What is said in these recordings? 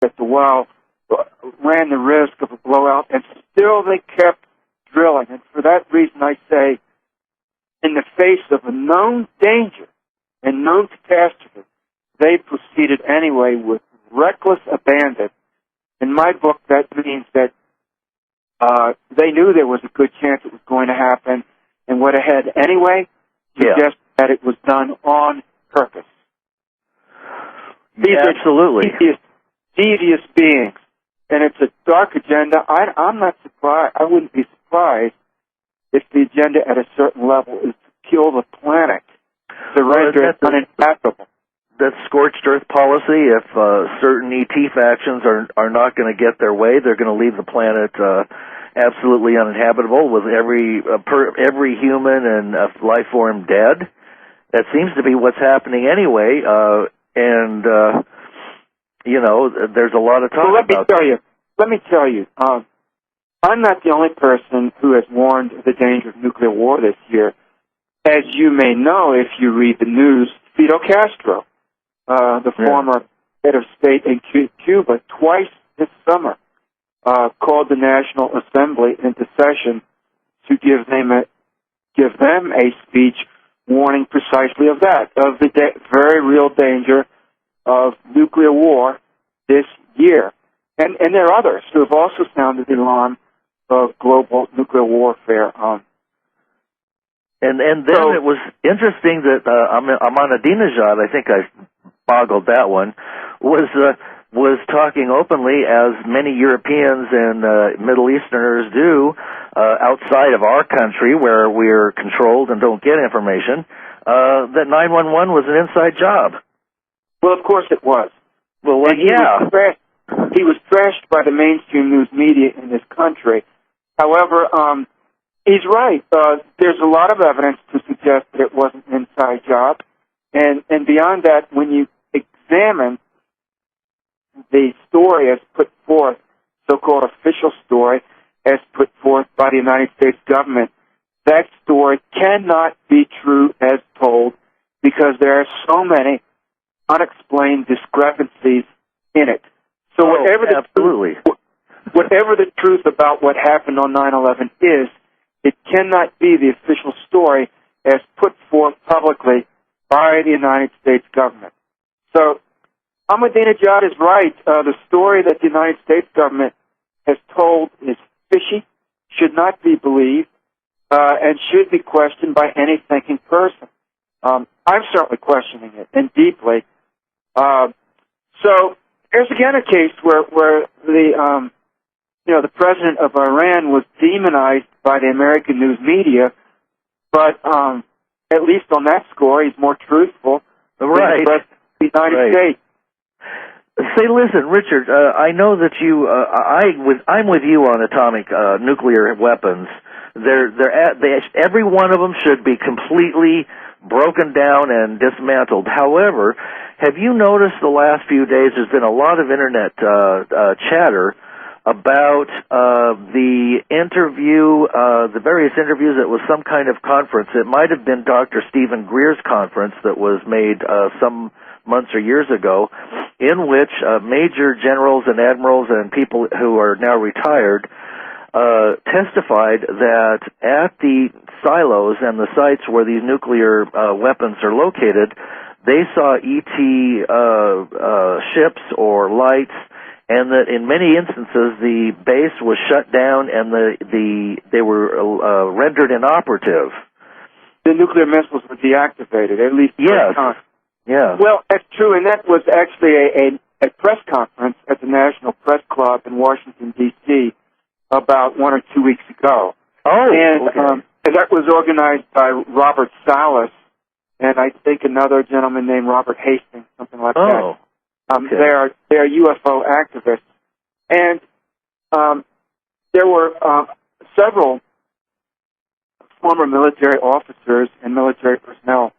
that the well ran the risk of a blowout, and still they kept drilling. And for that reason, I say, in the face of a known danger and known catastrophe, they proceeded anyway with reckless abandon. In my book, that means that they knew there was a good chance it was going to happen and went ahead anyway, suggests that it was done on purpose. These absolutely. are devious beings, and it's a dark agenda. I'm not surprised. I wouldn't be surprised if the agenda at a certain level is to kill the planet, to render it uninhabitable. That's scorched earth policy. If certain ET factions are not going to get their way, they're going to leave the planet absolutely uninhabitable with every human and life form dead. That seems to be what's happening anyway. There's a lot of talk about that. Let me tell you, I'm not the only person who has warned of the danger of nuclear war this year. As you may know, if you read the news, Fidel Castro, the former head of state in Cuba, twice this summer called the National Assembly into session to give them a speech warning precisely of that, of the very real danger of nuclear war this year. And there are others who have also sounded the alarm of global nuclear warfare. And then it was interesting that Ahmadinejad, I think I boggled that one, was talking openly, as many Europeans and Middle Easterners do, outside of our country where we're controlled and don't get information, that 911 was an inside job. Well, of course it was. Well, he was trashed by the mainstream news media in this country. However, he's right. There's a lot of evidence to suggest that it was an inside job. And beyond that, when you examine the story as put forth, so-called official story, as put forth by the United States government, that story cannot be true as told because there are so many unexplained discrepancies in it. So whatever the truth about what happened on 9/11 is, it cannot be the official story as put forth publicly by the United States government. So Ahmadinejad is right. The story that the United States government has told is fishy, should not be believed, and should be questioned by any thinking person. I'm certainly questioning it, and deeply. So there's again a case where the president of Iran was demonized by the American news media, but at least on that score, he's more truthful than the president of the United States. Say, listen, Richard, I know that I'm with you on atomic nuclear weapons. Every one of them should be completely broken down and dismantled. However, have you noticed the last few days there's been a lot of internet chatter about the various interviews? It was some kind of conference. It might have been Dr. Stephen Greer's conference that was made some months or years ago, in which major generals and admirals and people who are now retired testified that at the silos and the sites where these nuclear weapons are located, they saw ET ships or lights, and that in many instances the base was shut down and they were rendered inoperative. The nuclear missiles were deactivated, at least. Yes. Yeah. Well, that's true, and that was actually a press conference at the National Press Club in Washington, D.C. about 1 or 2 weeks ago. Oh, and okay. That was organized by Robert Salas and I think another gentleman named Robert Hastings, something like that. Okay. They are UFO activists. And there were several former military officers and military personnel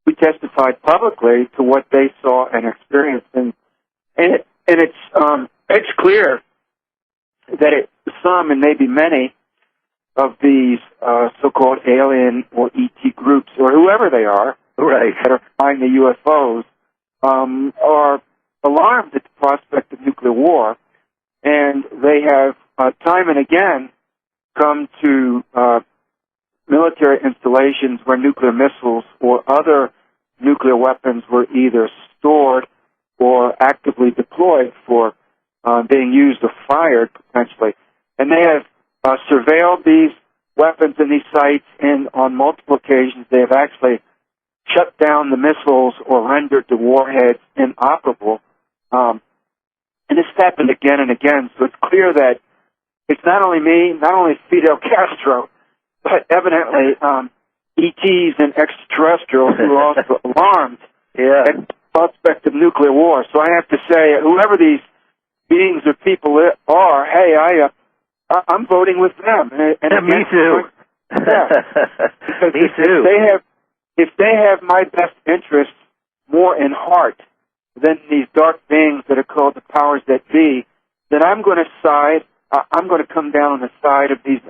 who testified publicly to what they saw and experienced. And it's clear that some, and maybe many, of these so-called alien or ET groups, or whoever they are, right, that are flying the UFOs, are alarmed at the prospect of nuclear war, and they have time and again come to military installations where nuclear missiles or other nuclear weapons were either stored or actively deployed for being used or fired, potentially. And they have surveilled these weapons in these sites, and on multiple occasions they have actually shut down the missiles or rendered the warheads inoperable. And this happened again and again, so it's clear that it's not only me, not only Fidel Castro, but evidently ETs and extraterrestrials who are also alarmed at the prospect of nuclear war. So I have to say, whoever these beings or people are, hey, I'm voting with them. And me too. Yeah. Me too. If they have my best interests more in heart than these dark beings that are called the powers that be, then I'm going to come down on the side of these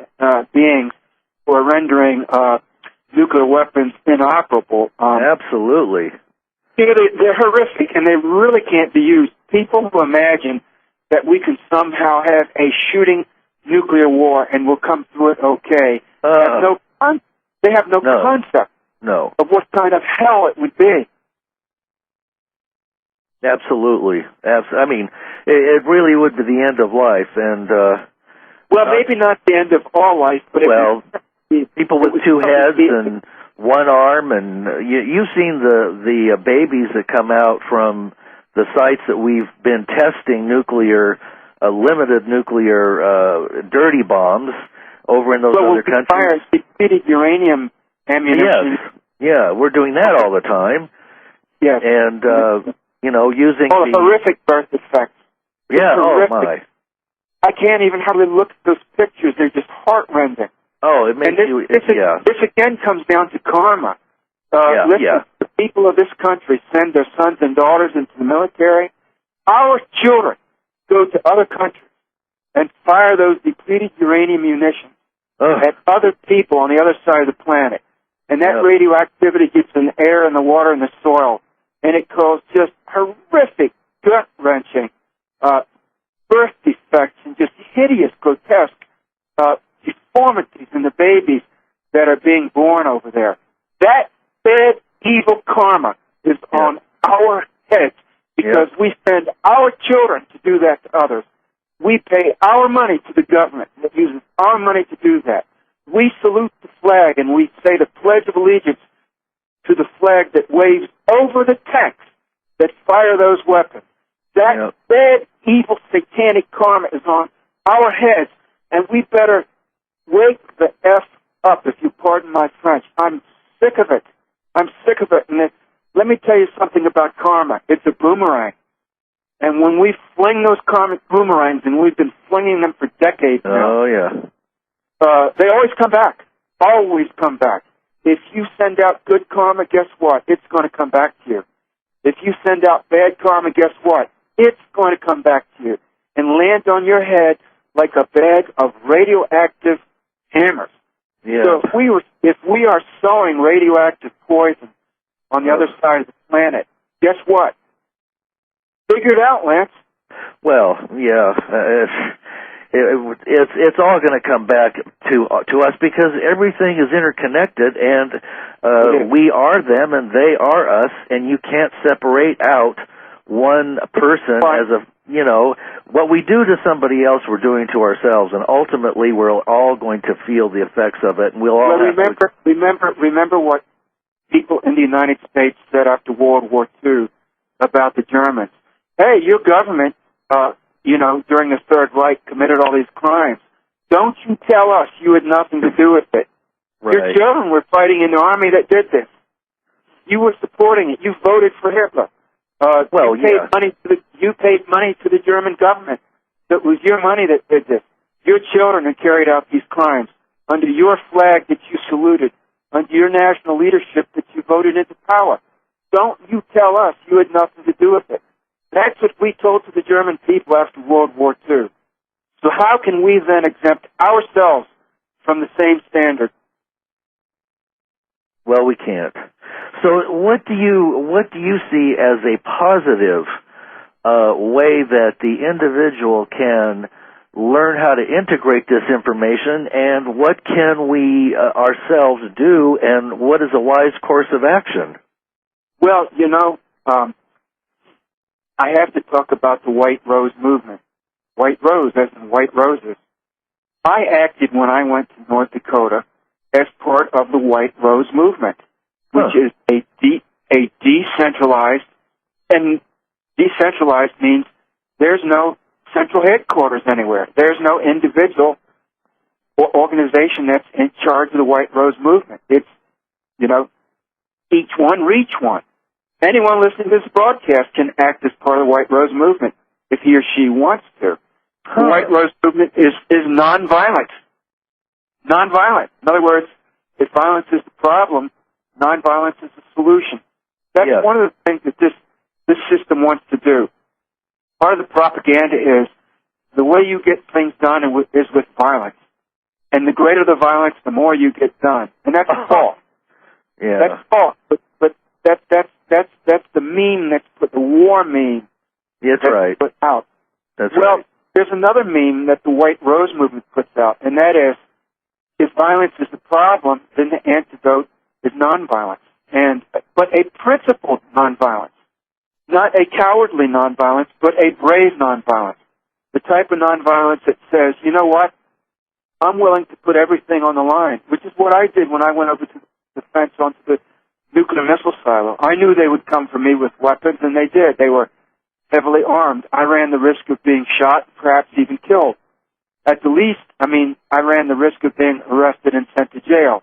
beings who are rendering nuclear weapons inoperable. Absolutely. You know, they're horrific, and they really can't be used. People who imagine that we can somehow have a shooting nuclear war and we'll come through it okay, they have no concept of what kind of hell it would be. Absolutely. I mean, it really would be the end of life, and maybe not the end of all life, but people with two heads and one arm, and you've seen the babies that come out from the sites that we've been testing limited nuclear dirty bombs over in those other countries. Fire depleted uranium ammunition. Yes, we're doing that all the time. Yes, and using the horrific birth defects. Yeah, my! I can't even hardly look at those pictures. They're just heart-rending. Oh, it makes This again comes down to karma. Listen, the people of this country send their sons and daughters into the military. Our children go to other countries and fire those depleted uranium munitions at other people on the other side of the planet. And that radioactivity gets in the air and the water and the soil. And it causes just horrific, gut-wrenching birth defects and just hideous, grotesque deformities in the babies that are being born over there. That bad, evil karma is on our heads because we send our children to do that to others. We pay our money to the government that uses our money to do that. We salute the flag and we say the Pledge of Allegiance to the flag that waves over the tanks that fire those weapons. That bad, evil, satanic karma is on our heads, and we better wake the F up, if you pardon my French. I'm sick of it. I'm sick of it. And let me tell you something about karma. It's a boomerang. And when we fling those karmic boomerangs, and we've been flinging them for decades now, they always come back. Always come back. If you send out good karma, guess what? It's going to come back to you. If you send out bad karma, guess what? It's going to come back to you and land on your head like a bag of radioactive hammers. Yeah. So if we are sowing radioactive poison on the other side of the planet, guess what? Figure it out, Lance. Well, it's all going to come back to us because everything is interconnected, and we are them and they are us, and you can't separate out one person as what we do to somebody else we're doing to ourselves, and ultimately we're all going to feel the effects of it, and we'll all remember what people in the United States said after World War II about the Germans. Hey, your government during the Third Reich committed all these crimes. Don't you tell us you had nothing to do with it. Right. Your children were fighting in the army that did this. You were supporting it. You voted for Hitler. You paid money to the German government. It was your money that did this. Your children who carried out these crimes under your flag that you saluted, under your national leadership that you voted into power. Don't you tell us you had nothing to do with it. That's what we told to the German people after World War II. So how can we then exempt ourselves from the same standard? Well, we can't. So what do you see as a positive way that the individual can learn how to integrate this information, and what can we ourselves do, and what is a wise course of action? Well, I have to talk about the White Rose movement. White Rose, as in white roses. I acted when I went to North Dakota as part of the White Rose movement, which is a decentralized, and decentralized means there's no central headquarters anywhere. There's no individual or organization that's in charge of the White Rose movement. It's, each one reach one. Anyone listening to this broadcast can act as part of the White Rose movement if he or she wants to. The White Rose movement is nonviolent. Nonviolent. In other words, if violence is the problem, nonviolence is the solution. That's one of the things that this system wants to do. Part of the propaganda is the way you get things done is with violence. And the greater the violence, the more you get done. And that's false. Yeah. That's false. But that's the meme that's put, the war meme. That's right. Put out. That's well, right. There's another meme that the White Rose movement puts out, and that is, if violence is the problem, then the antidote is nonviolence. But a principled nonviolence. Not a cowardly nonviolence, but a brave nonviolence. The type of nonviolence that says, you know what, I'm willing to put everything on the line, which is what I did when I went over to the fence onto the nuclear missile silo. I knew they would come for me with weapons, and they did. They were heavily armed. I ran the risk of being shot, perhaps even killed. At the least, I ran the risk of being arrested and sent to jail.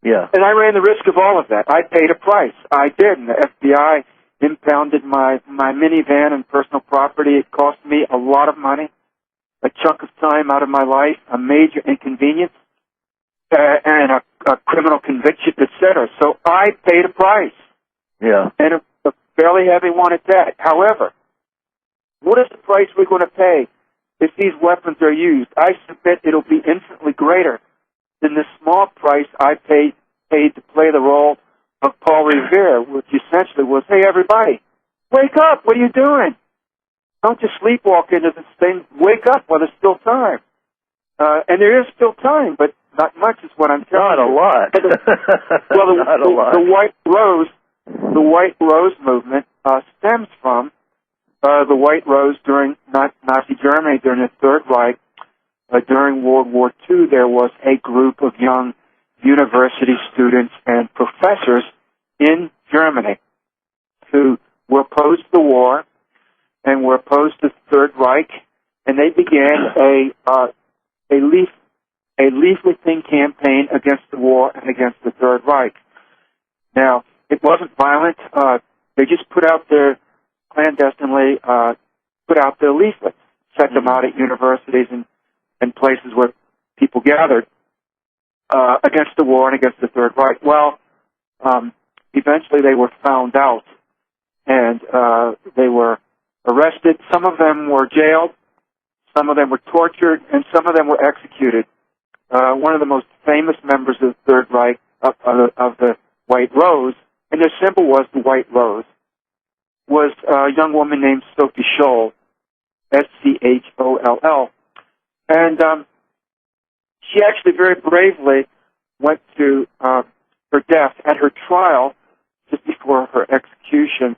Yeah. And I ran the risk of all of that. I paid a price. I did. And the FBI impounded my minivan and personal property. It cost me a lot of money, a chunk of time out of my life, a major inconvenience, and a criminal conviction, etc. So I paid a price. Yeah. And a fairly heavy one at that. However, what is the price we're going to pay if these weapons are used? I submit it'll be infinitely greater than the small price I paid to play the role of Paul Revere, which essentially was, hey, everybody, wake up. What are you doing? Don't just sleepwalk into this thing. Wake up while there's still time. And there is still time, but not much is what I'm telling you. Not a lot. Well, Not a lot. The White Rose movement stems from the White Rose during Nazi Germany, during the Third Reich. During World War II, there was a group of young university students and professors in Germany who were opposed to the war and were opposed to the Third Reich, and they began a leafleting campaign against the war and against the Third Reich. Now, it wasn't violent. They just put out their clandestinely put out their leaflets, set them out at universities and places where people gathered against the war and against the Third Reich. Well, eventually they were found out, and they were arrested. Some of them were jailed, some of them were tortured, and some of them were executed. One of the most famous members of the Third Reich, of the White Rose, and their symbol was the White Rose, was a young woman named Sophie Scholl, Scholl. And she actually very bravely went to her death. At her trial, just before her execution,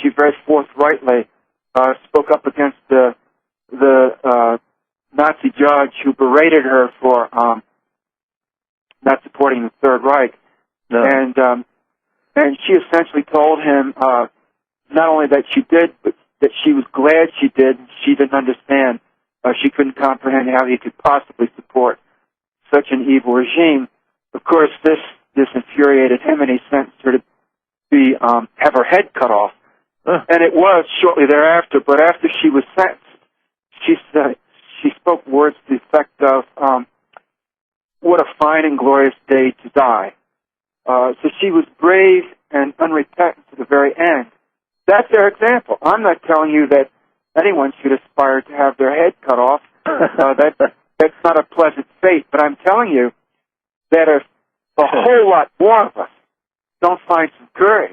she very forthrightly spoke up against the Nazi judge who berated her for not supporting the Third Reich. No. And she essentially told him not only that she did, but that she was glad she did. She didn't understand. She couldn't comprehend how he could possibly support such an evil regime. Of course, this infuriated him, and he sentenced her to be have her head cut off. And it was shortly thereafter. But after she was sentenced, she spoke words to the effect of, "What a fine and glorious day to die." So she was brave and unrepentant to the very end. That's their example. I'm not telling you that anyone should aspire to have their head cut off. That's not a pleasant fate. But I'm telling you that if a whole lot more of us don't find some courage